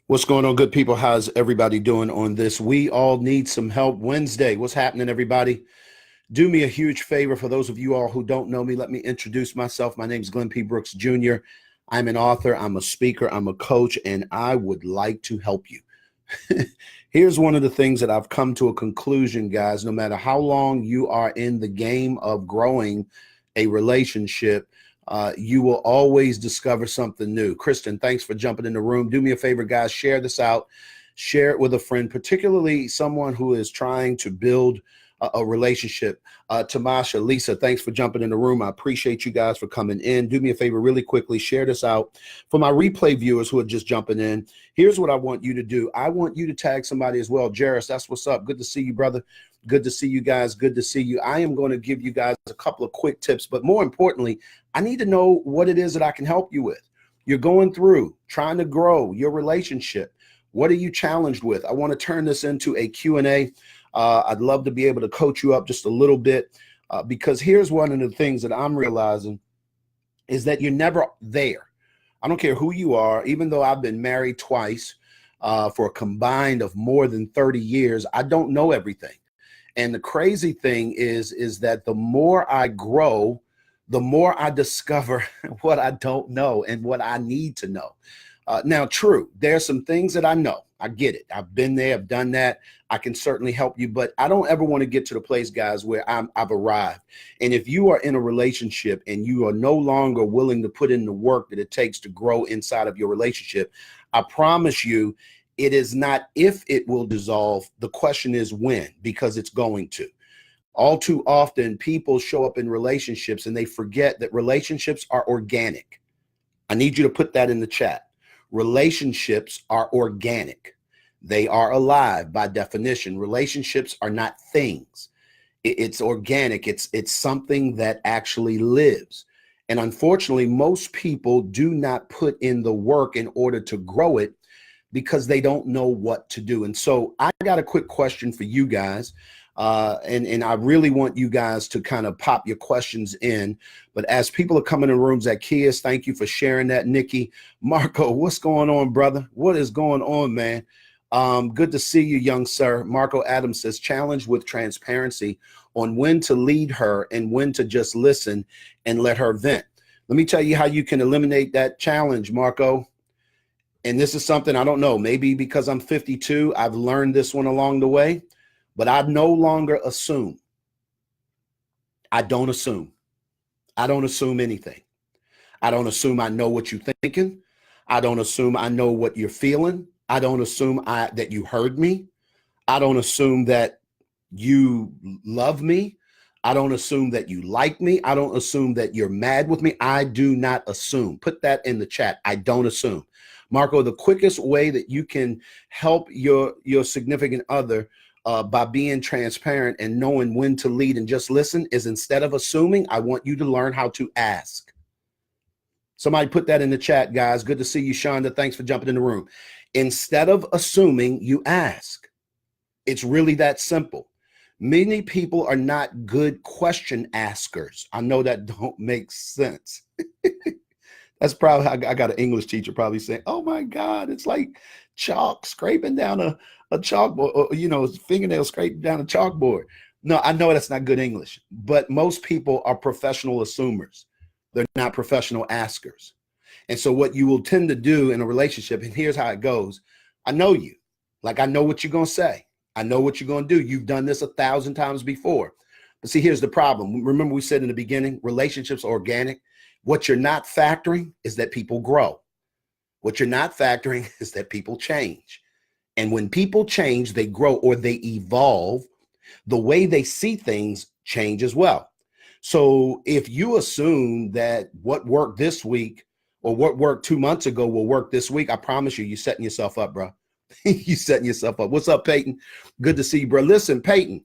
What's going on, good people? How's everybody doing on this We All Need Some Help Wednesday? What's happening, everybody? Do me a huge favor. For those of you all who don't know me, let me introduce myself. My name is Glenn P. Brooks Jr. I'm an author, I'm a speaker, I'm a coach, and I would like to help you. Here's one of the things that I've come to a conclusion, guys. No matter how long you are in the game of growing a relationship, you will always discover something new. Kristen, thanks for jumping in the room. Do me a favor, guys. Share this out. Share it with a friend, particularly someone who is trying to build a relationship. Tamasha, Lisa, thanks for jumping in the room. I appreciate you guys for coming in. Do me a favor really quickly. Share this out. For my replay viewers who are just jumping in, here's what I want you to do. I want you to tag somebody as well. Jairus, that's what's up. Good to see you, brother. Good to see you guys. Good to see you. I am going to give you guys a couple of quick tips, but more importantly, I need to know what it is that I can help you with. You're going through, trying to grow your relationship. What are you challenged with? I want to turn this into a Q&A. I'd love to be able to coach you up just a little bit because here's one of the things that I'm realizing is that you're never there. I don't care who you are, even though I've been married twice for a combined of more than 30 years, I don't know everything. And the crazy thing is that the more I grow, the more I discover what I don't know and what I need to know. Now, true, there's some things that I know. I get it. I've been there. I've done that. I can certainly help you, but I don't ever want to get to the place, guys, where I've arrived. And if you are in a relationship and you are no longer willing to put in the work that it takes to grow inside of your relationship, I promise you, it is not if it will dissolve. The question is when, because it's going to. All too often, people show up in relationships and they forget that relationships are organic. I need you to put that in the chat. Relationships are organic. They are alive by definition. Relationships are not things. It's organic. It's something that actually lives. And unfortunately, most people do not put in the work in order to grow it because they don't know what to do. And so I got a quick question for you guys. And I really want you guys to kind of pop your questions in. But as people are coming in rooms, Zacchaeus, thank you for sharing that. Nikki, Marco, what's going on, brother? What is going on, man? Good to see you, young sir. Marco Adams says, challenge with transparency on when to lead her and when to just listen and let her vent. Let me tell you how you can eliminate that challenge, Marco. And this is something I don't know, maybe because I'm 52, I've learned this one along the way. But I no longer assume. I don't assume. I don't assume anything. I don't assume I know what you're thinking. I don't assume I know what you're feeling. I don't assume that you heard me. I don't assume that you love me. I don't assume that you like me. I don't assume that you're mad with me. I do not assume. Put that in the chat. I don't assume. Marco, the quickest way that you can help your significant other by being transparent and knowing when to lead and just listen is instead of assuming, I want you to learn how to ask. Somebody put that in the chat, guys. Good to see you, Shonda. Thanks for jumping in the room. Instead of assuming, you ask. It's really that simple. Many people are not good question askers. I know that don't make sense. That's probably, I got an English teacher probably saying, oh my God, it's like chalk scraping down a chalkboard, or, fingernail scraping down a chalkboard. No, I know that's not good English, but most people are professional assumers. They're not professional askers. And so what you will tend to do in a relationship, and here's how it goes. I know you, like I know what you're going to say. I know what you're going to do. You've done this 1,000 times before. But see, here's the problem. Remember we said in the beginning, relationships are organic. What you're not factoring is that people grow. What you're not factoring is that people change. And when people change, they grow or they evolve. The way they see things change as well. So if you assume that what worked this week or what worked 2 months ago will work this week, I promise you, you're setting yourself up, bro. You're setting yourself up. What's up, Peyton? Good to see you, bro. Listen, Peyton,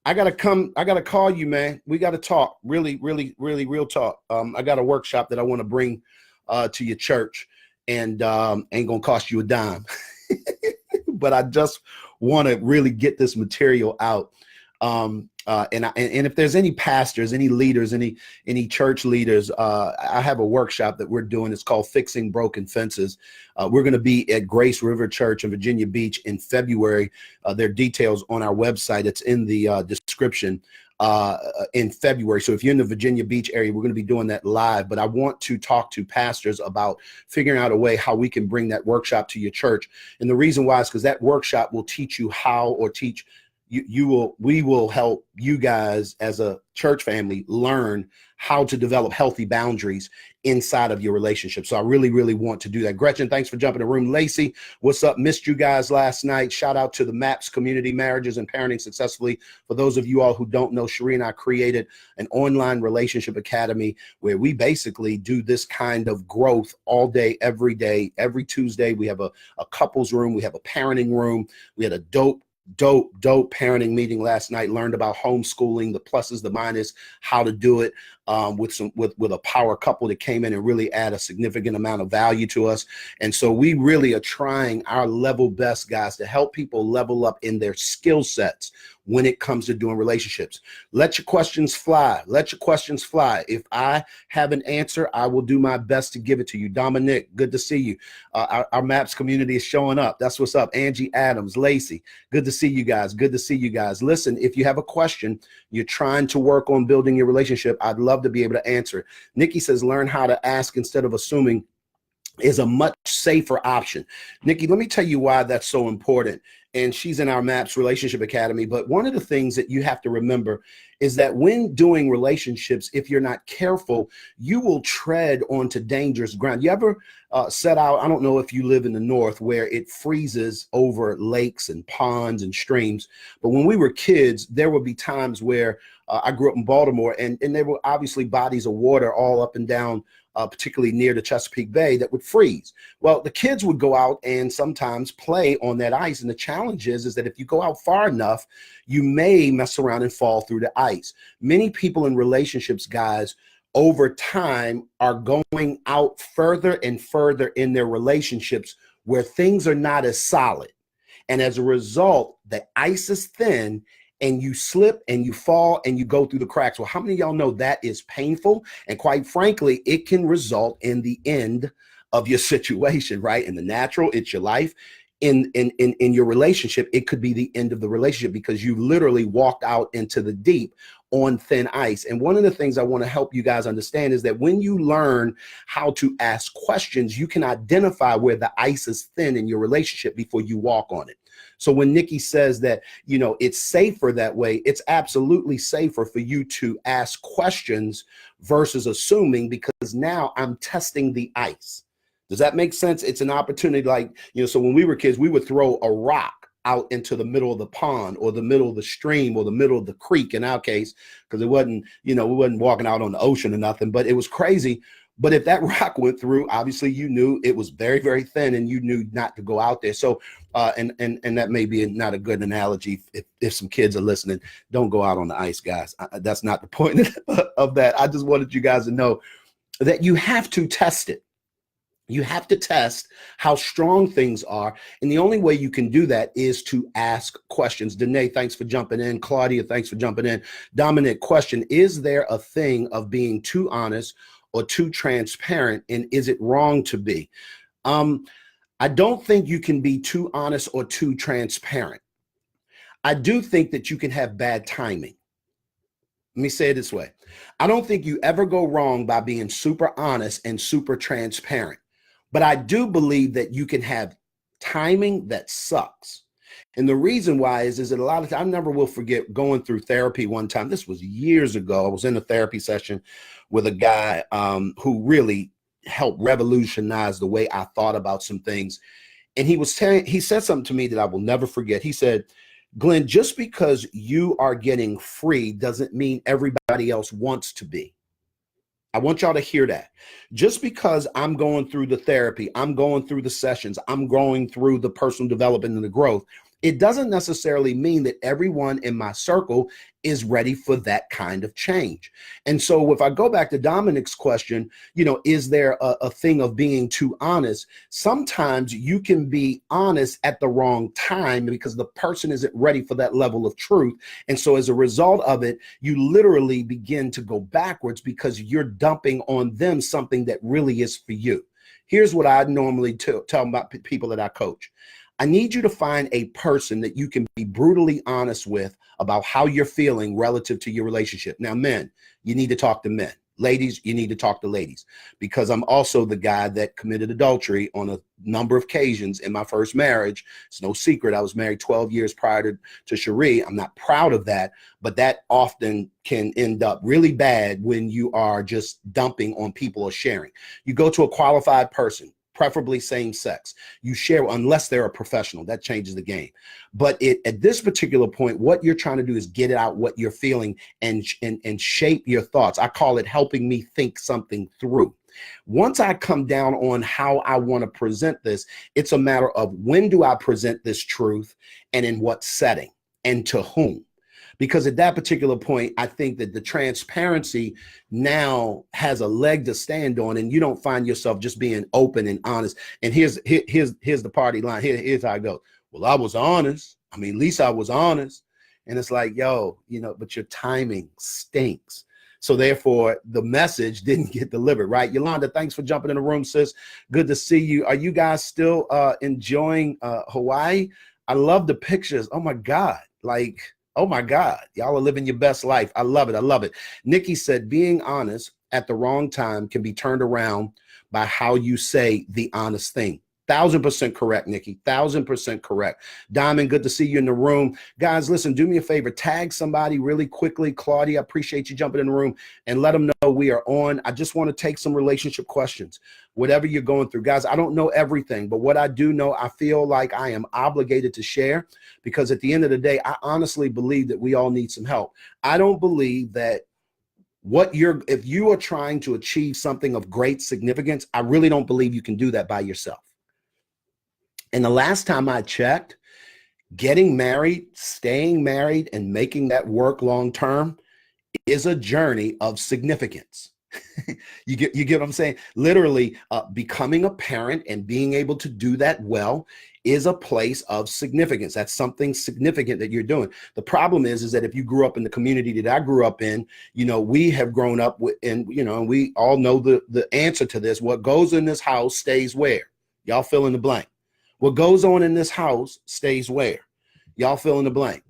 I got to call you, man. We got to talk, really, really, really real talk. I got a workshop that I want to bring to your church and ain't going to cost you a dime. But I just want to really get this material out. And if there's any pastors, any leaders, any church leaders, I have a workshop that we're doing. It's called Fixing Broken Fences. We're going to be at Grace River Church in Virginia Beach in February. There are details on our website. It's in the description in February. So if you're in the Virginia Beach area, we're going to be doing that live. But I want to talk to pastors about figuring out a way how we can bring that workshop to your church. And the reason why is because that workshop will teach you how, or teach we will help you guys as a church family learn how to develop healthy boundaries inside of your relationship. So I really, really want to do that. Gretchen, thanks for jumping in the room. Lacey, what's up? Missed you guys last night. Shout out to the MAPS community, Marriages and Parenting Successfully. For those of you all who don't know, Cherie and I created an online relationship academy where we basically do this kind of growth all day, every day. Every Tuesday, we have a couples room. We have a parenting room. We had a dope parenting meeting last night. Learned about homeschooling, the pluses, the minus, how to do it, with a power couple that came in and really add a significant amount of value to us. And so we really are trying our level best, guys, to help people level up in their skill sets when it comes to doing relationships. Let your questions fly. Let your questions fly. If I have an answer, I will do my best to give it to you. Dominic, good to see you. Our MAPS community is showing up. That's what's up. Angie Adams, Lacey, good to see you guys. Good to see you guys. Listen, if you have a question, you're trying to work on building your relationship, I'd love to be able to answer it. Nikki says, learn how to ask instead of assuming is a much safer option. Nikki, let me tell you why that's so important. And she's in our MAPS Relationship Academy. But one of the things that you have to remember is that when doing relationships, if you're not careful, you will tread onto dangerous ground. You ever set out, I don't know if you live in the north where it freezes over lakes and ponds and streams, but when we were kids, there would be times where I grew up in Baltimore, and there were obviously bodies of water all up and down, particularly near the Chesapeake Bay, that would freeze. Well, the kids would go out and sometimes play on that ice. And the challenge is that if you go out far enough, you may mess around and fall through the ice. Many people in relationships, guys, over time are going out further and further in their relationships where things are not as solid. And as a result, the ice is thin, and you slip and you fall and you go through the cracks. Well, how many of y'all know that is painful? And quite frankly, it can result in the end of your situation, right? In the natural, it's your life. In your relationship, it could be the end of the relationship because you literally walked out into the deep on thin ice. And one of the things I want to help you guys understand is that when you learn how to ask questions, you can identify where the ice is thin in your relationship before you walk on it. So when Nikki says that, it's safer that way, it's absolutely safer for you to ask questions versus assuming, because now I'm testing the ice. Does that make sense? It's an opportunity, so when we were kids, we would throw a rock out into the middle of the pond or the middle of the stream or the middle of the creek in our case, because it wasn't, we wasn't walking out on the ocean or nothing, but it was crazy. But if that rock went through, obviously you knew it was very, very thin and you knew not to go out there. So, and that may be not a good analogy. If some kids are listening, don't go out on the ice, guys. That's not the point of that. I just wanted you guys to know that you have to test it. You have to test how strong things are. And the only way you can do that is to ask questions. Danae, thanks for jumping in. Claudia, thanks for jumping in. Dominic, question, is there a thing of being too honest or too transparent, and is it wrong to be? I don't think you can be too honest or too transparent. I do think that you can have bad timing. Let me say it this way. I don't think you ever go wrong by being super honest and super transparent. But I do believe that you can have timing that sucks. And the reason why is that a lot of times, I never will forget going through therapy one time. This was years ago. I was in a therapy session with a guy who really helped revolutionize the way I thought about some things. And he said something to me that I will never forget. He said, Glenn, just because you are getting free doesn't mean everybody else wants to be. I want y'all to hear that. Just because I'm going through the therapy, I'm going through the sessions, I'm going through the personal development and the growth, It doesn't necessarily mean that everyone in my circle is ready for that kind of change. And so if I go back to Dominic's question, is there a thing of being too honest? Sometimes you can be honest at the wrong time because the person isn't ready for that level of truth. And so as a result of it, you literally begin to go backwards because you're dumping on them something that really is for you. Here's what I normally tell about people that I coach. I need you to find a person that you can be brutally honest with about how you're feeling relative to your relationship. Now, men, you need to talk to men. Ladies, you need to talk to ladies, because I'm also the guy that committed adultery on a number of occasions in my first marriage. It's no secret. I was married 12 years prior to Cherie. I'm not proud of that, but that often can end up really bad when you are just dumping on people or sharing. You go to a qualified person, preferably same sex. You share unless they're a professional. That changes the game. But at this particular point, what you're trying to do is get it out what you're feeling and shape your thoughts. I call it helping me think something through. Once I come down on how I want to present this, it's a matter of when do I present this truth and in what setting and to whom. Because at that particular point, I think that the transparency now has a leg to stand on, and you don't find yourself just being open and honest. And here's the party line. Here's how it goes. Well, I was honest. I mean, at least I was honest. And it's like, yo, but your timing stinks. So therefore, the message didn't get delivered, right? Yolanda, thanks for jumping in the room, sis. Good to see you. Are you guys still enjoying Hawaii? I love the pictures. Oh, my God. Oh my God, y'all are living your best life. I love it. I love it. Nikki said, being honest at the wrong time can be turned around by how you say the honest thing. 1000% correct, Nikki. 1000% correct. Diamond, good to see you in the room. Guys, listen, do me a favor. Tag somebody really quickly. Claudia, I appreciate you jumping in the room, and let them know we are on. I just want to take some relationship questions, whatever you're going through. Guys, I don't know everything, but what I do know, I feel like I am obligated to share, because at the end of the day, I honestly believe that we all need some help. I don't believe that if you are trying to achieve something of great significance, I really don't believe you can do that by yourself. And the last time I checked, getting married, staying married, and making that work long term is a journey of significance. You get what I'm saying? Literally, becoming a parent and being able to do that well is a place of significance. That's something significant that you're doing. The problem is that if you grew up in the community that I grew up in, we have grown up with, and we all know the answer to this. What goes in this house stays where? Y'all fill in the blank. What goes on in this house stays where? Y'all fill in the blank.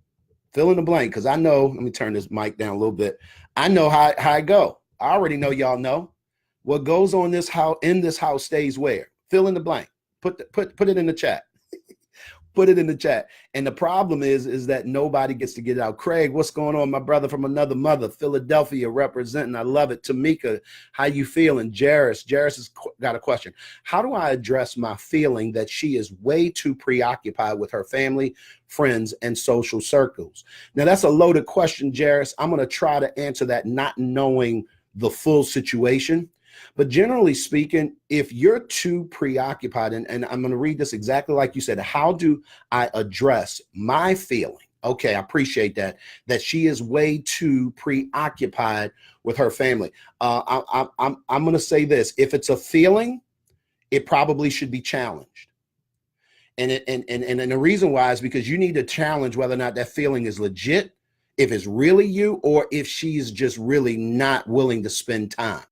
Fill in the blank, because I know, let me turn this mic down a little bit. I know how I go. I already know y'all know. What goes on in this house stays where? Fill in the blank. Put it in the chat. Put it in the chat. And the problem is that nobody gets to get it out. Craig, what's going on? My brother from another mother, Philadelphia representing. I love it. Tamika, how you feeling? Jairus has got a question. How do I address my feeling that she is way too preoccupied with her family, friends, and social circles? Now, that's a loaded question, Jairus. I'm going to try to answer that not knowing the full situation. But generally speaking, if you're too preoccupied, and I'm going to read this exactly like you said, how do I address my feeling? Okay, I appreciate that she is way too preoccupied with her family. I'm going to say this. If it's a feeling, it probably should be challenged. And the reason why is because you need to challenge whether or not that feeling is legit, if it's really you, or if she's just really not willing to spend time.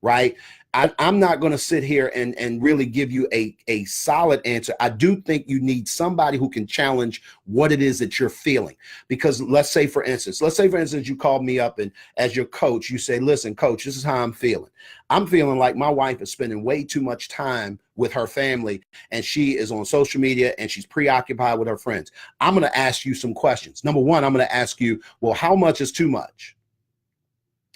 Right? I'm not going to sit here and really give you a solid answer. I do think you need somebody who can challenge what it is that you're feeling. Because let's say, for instance, you called me up, and as your coach, you say, listen, coach, this is how I'm feeling. I'm feeling like my wife is spending way too much time with her family, and she is on social media, and she's preoccupied with her friends. I'm going to ask you some questions. Number one, I'm going to ask you, well, how much is too much?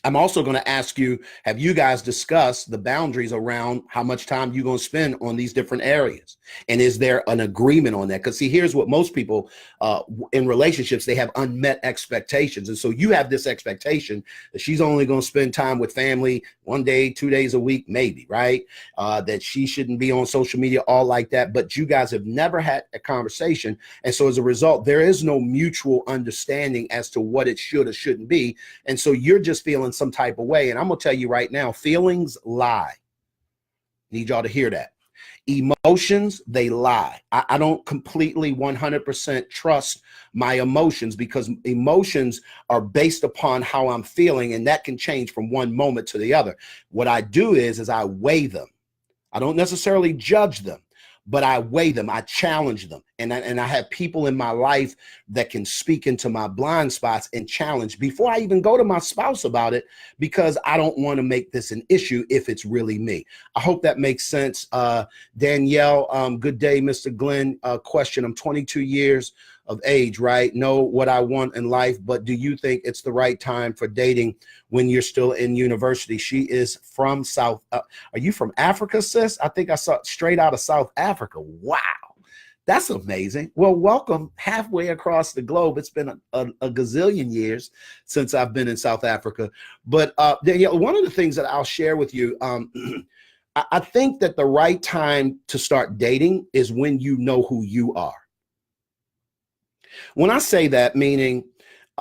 I'm also going to ask you, have you guys discussed the boundaries around how much time you're going to spend on these different areas? And is there an agreement on that? Because see, here's what most people in relationships, they have unmet expectations. And so you have this expectation that she's only going to spend time with family 1 day, 2 days a week, maybe, right? That she shouldn't be on social media, all like that. But you guys have never had a conversation. And so as a result, there is no mutual understanding as to what it should or shouldn't be. And so you're just feeling some type of way. And I'm going to tell you right now, feelings lie. Need y'all to hear that. Emotions, they lie. I don't completely 100% trust my emotions, because emotions are based upon how I'm feeling, and that can change from one moment to the other. What I do is I weigh them. I don't necessarily judge them, but I weigh them, I challenge them. And I have people in my life that can speak into my blind spots and challenge before I even go to my spouse about it, because I don't want to make this an issue if it's really me. I hope that makes sense. Danielle, good day, Mr. Glenn. Question, I'm 22 years of age, right? Know what I want in life, but do you think it's the right time for dating when you're still in university? She is from South. Are you from Africa, sis? I think I saw straight out of South Africa. Wow. That's amazing. Well, welcome halfway across the globe. It's been a gazillion years since I've been in South Africa. But Danielle, one of the things that I'll share with you, I think that the right time to start dating is when you know who you are. When I say that, meaning,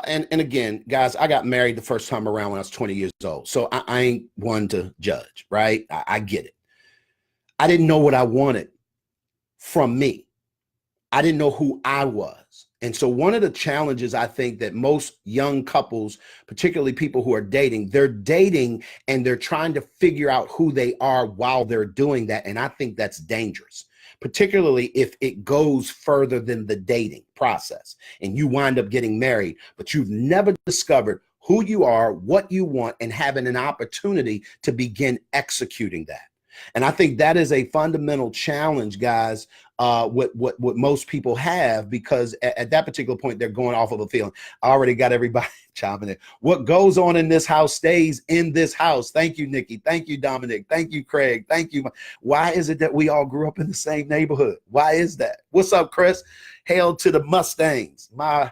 and again, guys, I got married the first time around when I was 20 years old. So I ain't one to judge, right? I get it. I didn't know what I wanted from me. I didn't know who I was. And so one of the challenges I think that most young couples, particularly people who are dating, they're dating and they're trying to figure out who they are while they're doing that. And I think that's dangerous, particularly if it goes further than the dating process and you wind up getting married, but you've never discovered who you are, what you want, and having an opportunity to begin executing that. And I think that is a fundamental challenge, guys, what most people have, because at that particular point, they're going off of a feeling. I already got everybody chopping it. What goes on in this house stays in this house. Thank you, Nikki. Thank you, Dominic. Thank you, Craig. Thank you. Why is it that we all grew up in the same neighborhood? Why is that? What's up, Chris? Hail to the Mustangs. My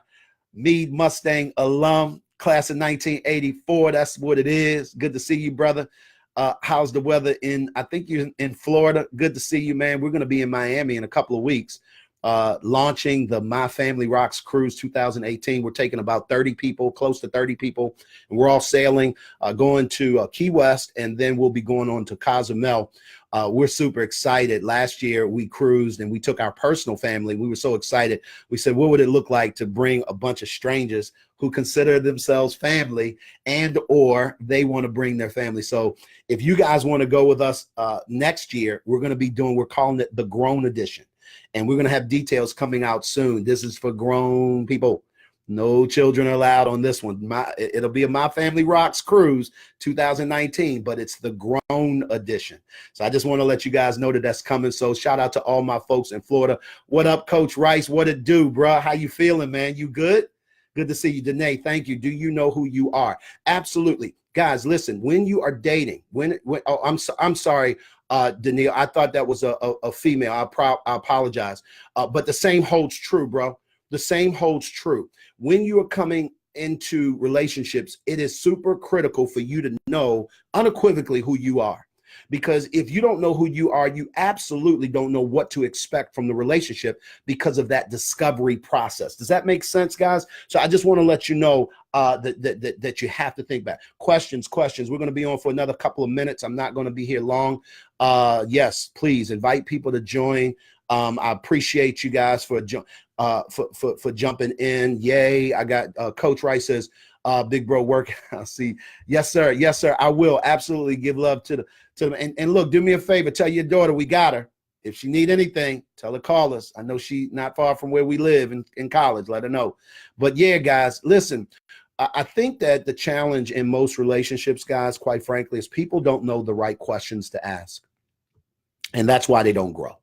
Meade Mustang alum, class of 1984. That's what it is. Good to see you, brother. How's the weather I think you're in Florida? Good to see you, man. We're going to be in Miami in a couple of weeks, launching the My Family Rocks Cruise 2018. We're taking about 30 people, close to 30 people, and we're all sailing, going to Key West, and then we'll be going on to Cozumel. We're super excited. Last year we cruised and we took our personal family. We were so excited. We said, what would it look like to bring a bunch of strangers who consider themselves family, and or they want to bring their family? So if you guys want to go with us next year, we're calling it the Grown Edition. And we're going to have details coming out soon. This is for grown people. No children are allowed on this one. It'll be a My Family Rocks Cruise 2019, but it's the Grown Edition. So I just want to let you guys know that that's coming. So shout out to all my folks in Florida. What up, Coach Rice? What it do, bro? How you feeling, man? You good? Good to see you, Danae. Thank you. Do you know who you are? Absolutely. Guys, listen, when you are dating, I'm sorry, Danielle, I thought that was a female. I apologize. But the same holds true, bro. The same holds true. When you are coming into relationships, it is super critical for you to know unequivocally who you are. Because if you don't know who you are, you absolutely don't know what to expect from the relationship because of that discovery process. Does that make sense, guys? So I just want to let you know that you have to think back. Questions. We're going to be on for another couple of minutes. I'm not going to be here long. Yes, please invite people to join. I appreciate you guys for jumping in. Yay. I got Coach Rice says, big bro work. I'll see. Yes, sir. Yes, sir. I will absolutely give love to them. And look, do me a favor. Tell your daughter we got her. If she need anything, tell her call us. I know she's not far from where we live in college. Let her know. But yeah, guys, listen, I think that the challenge in most relationships, guys, quite frankly, is people don't know the right questions to ask. And that's why they don't grow.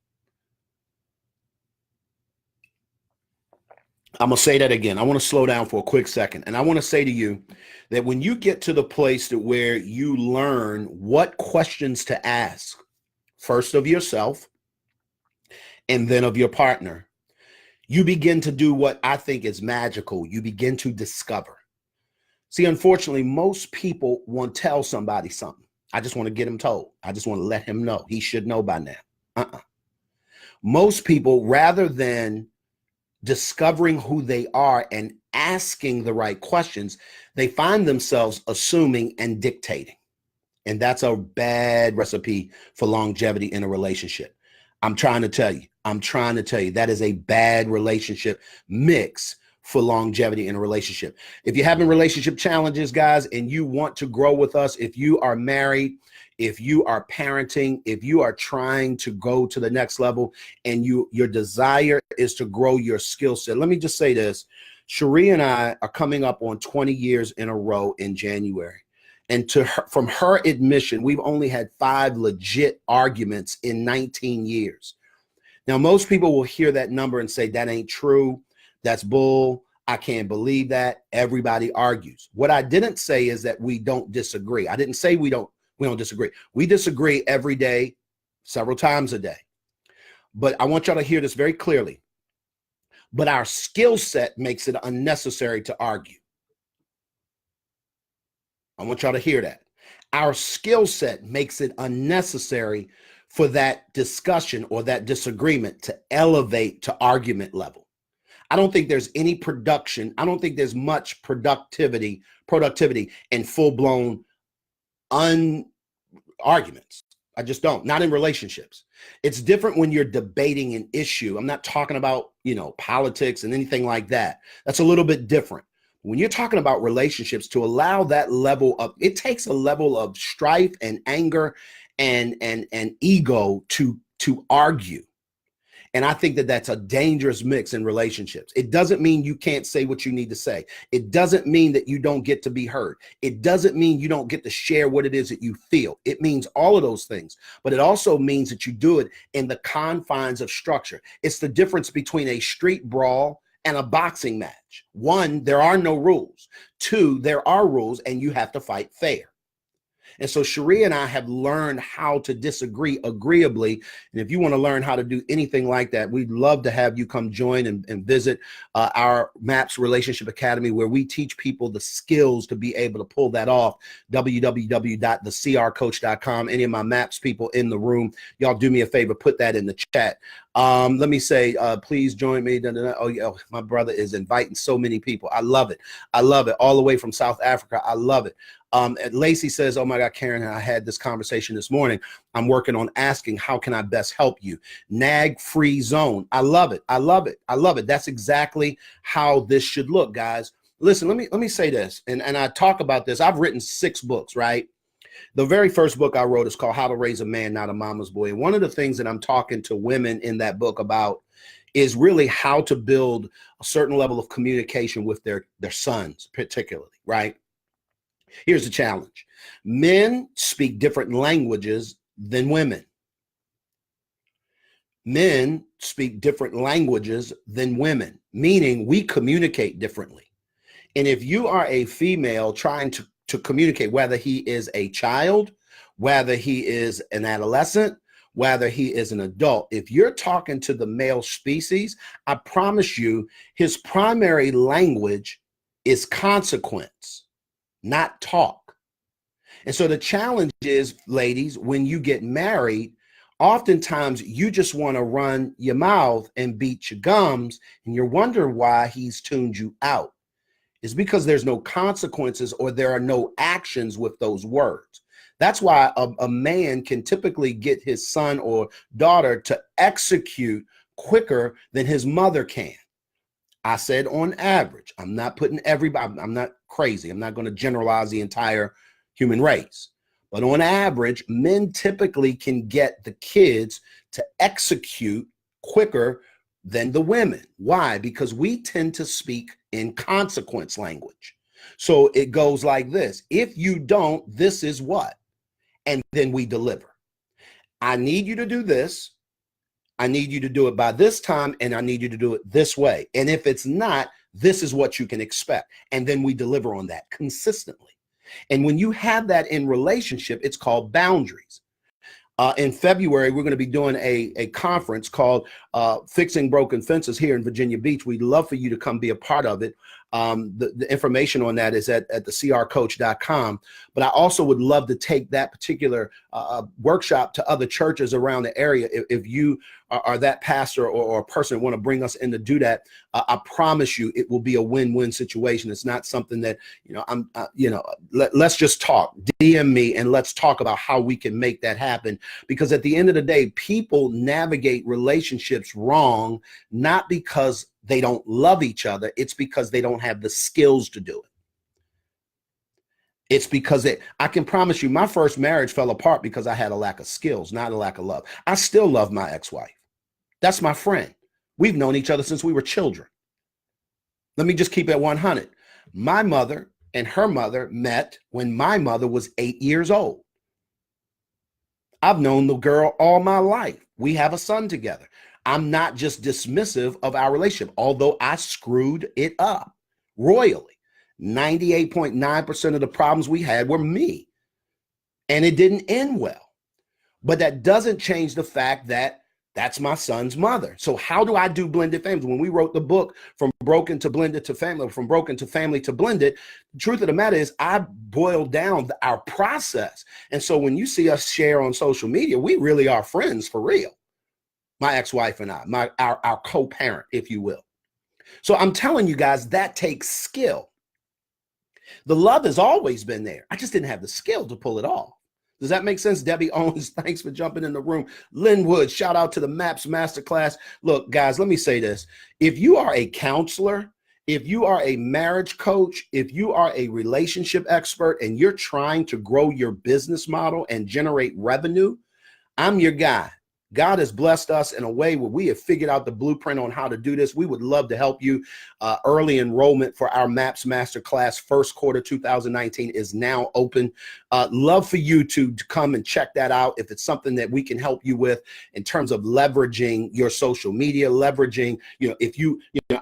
I'm going to say that again. I want to slow down for a quick second. And I want to say to you that when you get to the place that where you learn what questions to ask, first of yourself and then of your partner, you begin to do what I think is magical. You begin to discover. See, unfortunately, most people want to tell somebody something. I just want to get him told. I just want to let him know. He should know by now. Most people, rather than discovering who they are and asking the right questions, they find themselves assuming and dictating. And that's a bad recipe for longevity in a relationship. I'm trying to tell you that is a bad relationship mix for longevity in a relationship. If you're having relationship challenges, guys, and you want to grow with us, if you are married, if you are parenting, if you are trying to go to the next level and your desire is to grow your skill set, let me just say this. Cherie and I are coming up on 20 years in a row in January. And from her admission, we've only had 5 legit arguments in 19 years. Now, most people will hear that number and say, that ain't true. That's bull. I can't believe that. Everybody argues. What I didn't say is that we don't disagree. I didn't say we don't disagree. We disagree every day, several times a day. But I want y'all to hear this very clearly. But our skill set makes it unnecessary to argue. I want y'all to hear that. Our skill set makes it unnecessary for that discussion or that disagreement to elevate to argument level. I don't think there's any production. I don't think there's much productivity in full-blown arguments. I just don't. Not in relationships. It's different when you're debating an issue. I'm not talking about, politics and anything like that. That's a little bit different. When you're talking about relationships, to allow that level of, it takes a level of strife and anger and ego to argue. And I think that that's a dangerous mix in relationships. It doesn't mean you can't say what you need to say. It doesn't mean that you don't get to be heard. It doesn't mean you don't get to share what it is that you feel. It means all of those things, but it also means that you do it in the confines of structure. It's the difference between a street brawl and a boxing match. 1, there are no rules. 2, there are rules and you have to fight fair. And so Cherie and I have learned how to disagree agreeably. And if you want to learn how to do anything like that, we'd love to have you come join and visit our MAPS Relationship Academy, where we teach people the skills to be able to pull that off. www.thecrcoach.com. Any of my MAPS people in the room, y'all do me a favor, put that in the chat. Let me say, please join me. Oh, yeah, my brother is inviting so many people. I love it. I love it. All the way from South Africa. I love it. Lacey says, oh my God, Karen, I had this conversation this morning. I'm working on asking, how can I best help you? Nag free zone. I love it. I love it. I love it. That's exactly how this should look, guys. Listen, let me say this. And I talk about this. I've written 6 books, right? The very first book I wrote is called How to Raise a Man, Not a Mama's Boy. And one of the things that I'm talking to women in that book about is really how to build a certain level of communication with their sons, particularly, right? Here's the challenge. Men speak different languages than women. Men speak different languages than women, meaning we communicate differently. And if you are a female trying to communicate, whether he is a child, whether he is an adolescent, whether he is an adult, if you're talking to the male species, I promise you his primary language is consequence, not talk. And so the challenge is, ladies, when you get married, oftentimes you just want to run your mouth and beat your gums, and you're wondering why he's tuned you out. It's because there's no consequences or there are no actions with those words. That's why a man can typically get his son or daughter to execute quicker than his mother can. I said on average. I'm not putting everybody, I'm not crazy. I'm not going to generalize the entire human race. But on average, men typically can get the kids to execute quicker than the women. Why? Because we tend to speak in consequence language. So it goes like this. If you don't, this is what? And then we deliver. I need you to do this. I need you to do it by this time, and I need you to do it this way. And if it's not, this is what you can expect. And then we deliver on that consistently. And when you have that in relationship, it's called boundaries. In February, we're going to be doing a conference called Fixing Broken Fences here in Virginia Beach. We'd love for you to come be a part of it. The information on that is at thecrcoach.com. But I also would love to take that particular workshop to other churches around the area. If you are that pastor or a person that want to bring us in to do that, I promise you it will be a win-win situation. It's not something that, let's just talk. DM me and let's talk about how we can make that happen. Because at the end of the day, people navigate relationships wrong, not because they don't love each other. It's because they don't have the skills to do it. It's because I can promise you my first marriage fell apart because I had a lack of skills, not a lack of love. I still love my ex-wife. That's my friend. We've known each other since we were children. Let me just keep it 100. My mother and her mother met when my mother was 8 years old. I've known the girl all my life. We have a son together. I'm not just dismissive of our relationship, although I screwed it up royally. 98.9% of the problems we had were me, and it didn't end well. But that doesn't change the fact that that's my son's mother. So how do I do blended families? When we wrote the book, From Broken to Blended to Family, From Broken to Family to Blended, the truth of the matter is I boiled down our process. And so when you see us share on social media, we really are friends for real. My ex-wife and I, our co-parent, if you will. So I'm telling you guys, that takes skill. The love has always been there. I just didn't have the skill to pull it off. Does that make sense? Debbie Owens, thanks for jumping in the room. Lynn Wood, shout out to the MAPS Masterclass. Look, guys, let me say this. If you are a counselor, if you are a marriage coach, if you are a relationship expert and you're trying to grow your business model and generate revenue, I'm your guy. God has blessed us in a way where we have figured out the blueprint on how to do this. We would love to help you. Early enrollment for our MAPS Masterclass first quarter 2019 is now open. Love for you to come and check that out if it's something that we can help you with in terms of leveraging your social media, leveraging,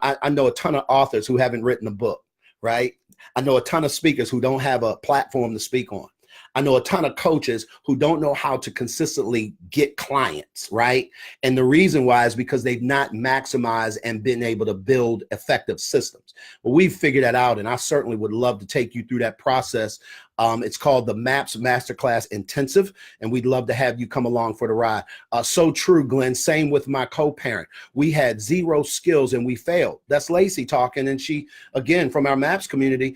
I know a ton of authors who haven't written a book, right? I know a ton of speakers who don't have a platform to speak on. I know a ton of coaches who don't know how to consistently get clients, right? And the reason why is because they've not maximized and been able to build effective systems. Well, we've figured that out, and I certainly would love to take you through that process. It's called the MAPS Masterclass Intensive, and we'd love to have you come along for the ride. So true, Glenn. Same with my co-parent. We had zero skills and we failed. That's Lacey talking, and she, again, from our MAPS community,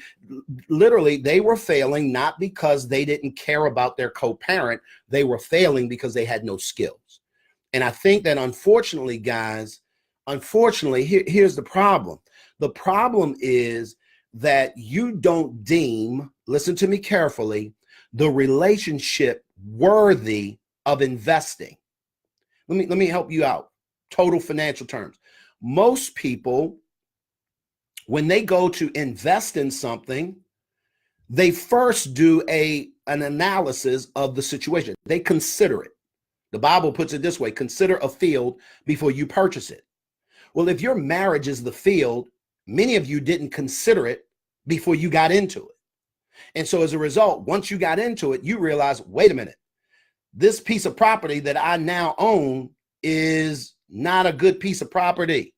literally, they were failing not because they didn't care about their co-parent. They were failing because they had no skills. And I think that unfortunately, guys, here's the problem. The problem is that you don't deem, listen to me carefully, the relationship worthy of investing. Let me help you out. Total financial terms. Most people, when they go to invest in something, they first do an analysis of the situation. They consider it. The Bible puts it this way: consider a field before you purchase it. Well, if your marriage is the field, many of you didn't consider it before you got into it. And so as a result, once you got into it, you realize, wait a minute, this piece of property that I now own is not a good piece of property.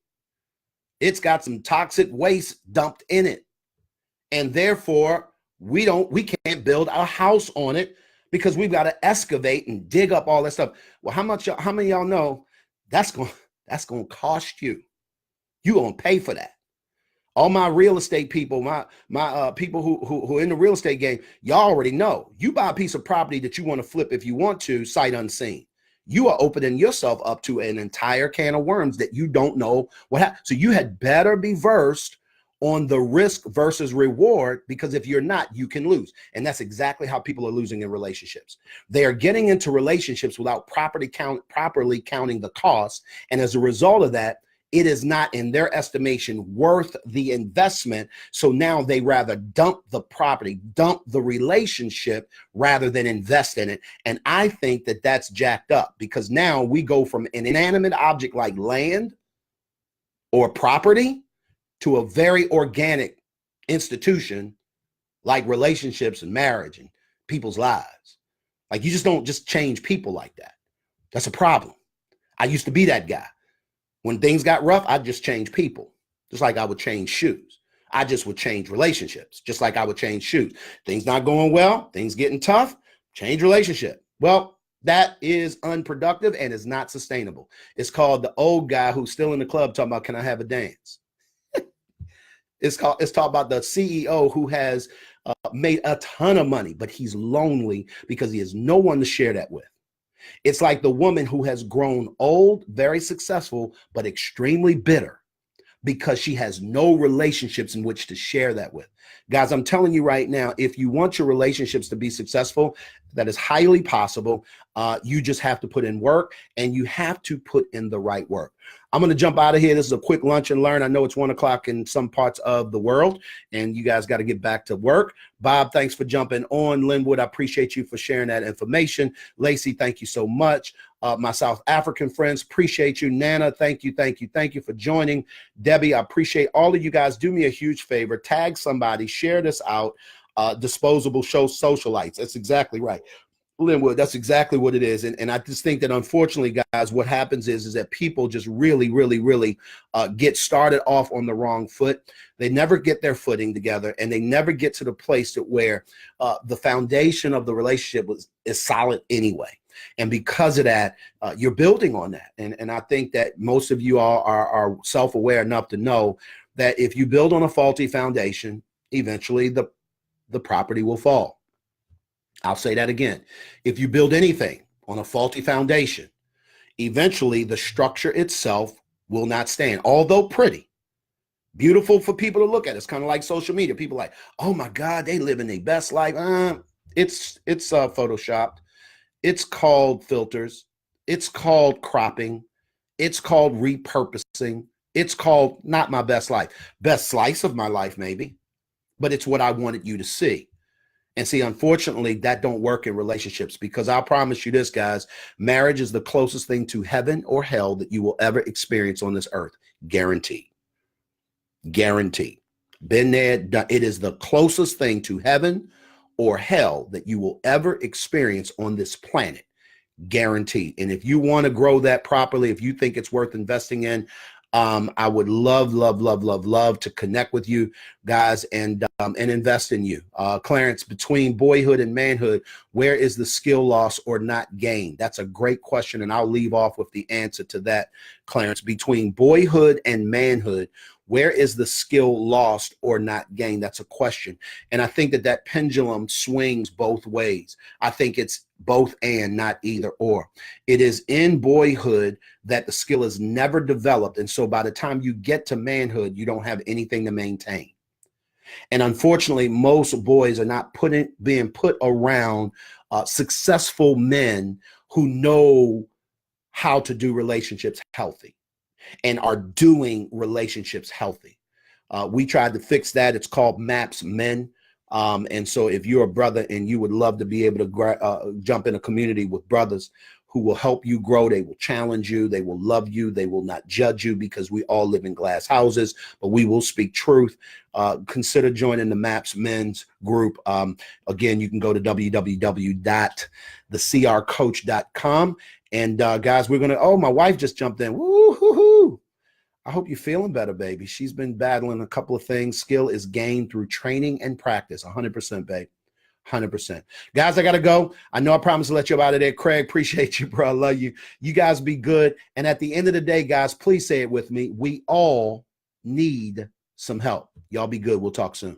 It's got some toxic waste dumped in it. And therefore, we can't build a house on it because we've got to excavate and dig up all that stuff. Well, how many of y'all know that's going to cost you? You're going to pay for that. All my real estate people, my people who are in the real estate game, y'all already know. You buy a piece of property that you want to flip if you want to, sight unseen. You are opening yourself up to an entire can of worms that you don't know what happened. So you had better be versed on the risk versus reward, because if you're not, you can lose. And that's exactly how people are losing in relationships. They are getting into relationships without properly counting the cost. And as a result of that, it is not, in their estimation, worth the investment. So now they rather dump the property, dump the relationship, rather than invest in it. And I think that that's jacked up, because now we go from an inanimate object like land or property to a very organic institution like relationships and marriage and people's lives. Like, you just don't just change people like that. That's a problem. I used to be that guy. When things got rough, I'd just change people, just like I would change shoes. I just would change relationships, just like I would change shoes. Things not going well, things getting tough, change relationship. Well, that is unproductive and is not sustainable. It's called the old guy who's still in the club talking about, can I have a dance? It's talking about the CEO who has made a ton of money, but he's lonely because he has no one to share that with. It's like the woman who has grown old, very successful, but extremely bitter because she has no relationships in which to share that with. Guys, I'm telling you right now, if you want your relationships to be successful, that is highly possible. You just have to put in work, and you have to put in the right work. I'm going to jump out of here. This is a quick lunch and learn. I know it's 1 o'clock in some parts of the world, and you guys got to get back to work. Bob, thanks for jumping on. Linwood, I appreciate you for sharing that information. Lacey, thank you so much. My South African friends, appreciate you. Nana, thank you for joining. Debbie, I appreciate all of you guys. Do me a huge favor. Tag somebody. Share this out. Disposable show socialites. That's exactly right. Linwood, that's exactly what it is. And I just think that, unfortunately, guys, what happens is that people just really get started off on the wrong foot. They never get their footing together, and they never get to the place that where the foundation of the relationship is solid anyway. And because of that, you're building on that. And I think that most of you all are self-aware enough to know that if you build on a faulty foundation, eventually the property will fall. I'll say that again. If you build anything on a faulty foundation, eventually the structure itself will not stand. Although pretty, beautiful for people to look at. It's kind of like social media. People are like, oh my God, they living their best life. It's photoshopped. It's called filters. It's called cropping. It's called repurposing. It's called not my best life. Best slice of my life, maybe, but it's what I wanted you to see. And see, unfortunately, that don't work in relationships, because I'll promise you this, guys, marriage is the closest thing to heaven or hell that you will ever experience on this earth. Guaranteed. Guaranteed. Been there, done. It is the closest thing to heaven or hell that you will ever experience on this planet. Guaranteed. And if you want to grow that properly, if you think it's worth investing in, I would love to connect with you guys and invest in you. Clarence, between boyhood and manhood, where is the skill lost or not gained? That's a great question, and I'll leave off with the answer to that, Clarence. Between boyhood and manhood, where is the skill lost or not gained? That's a question. And I think that pendulum swings both ways. I think it's both and, not either or. It is in boyhood that the skill is never developed. And so by the time you get to manhood, you don't have anything to maintain. And unfortunately, most boys are not being put around successful men who know how to do relationships healthy and are doing relationships healthy. We tried to fix that. It's called MAPS Men. And so if you're a brother and you would love to be able to jump in a community with brothers who will help you grow, they will challenge you, they will love you, they will not judge you, because we all live in glass houses, but we will speak truth. Consider joining the MAPS Men's group. Again, you can go to www.thecrcoach.com. And guys, we're going to, my wife just jumped in. Woo-hoo-hoo. I hope you're feeling better, baby. She's been battling a couple of things. Skill is gained through training and practice. 100%, babe. 100%. Guys, I got to go. I know I promised to let you out of there. Craig, appreciate you, bro. I love you. You guys be good. And at the end of the day, guys, please say it with me. We all need some help. Y'all be good. We'll talk soon.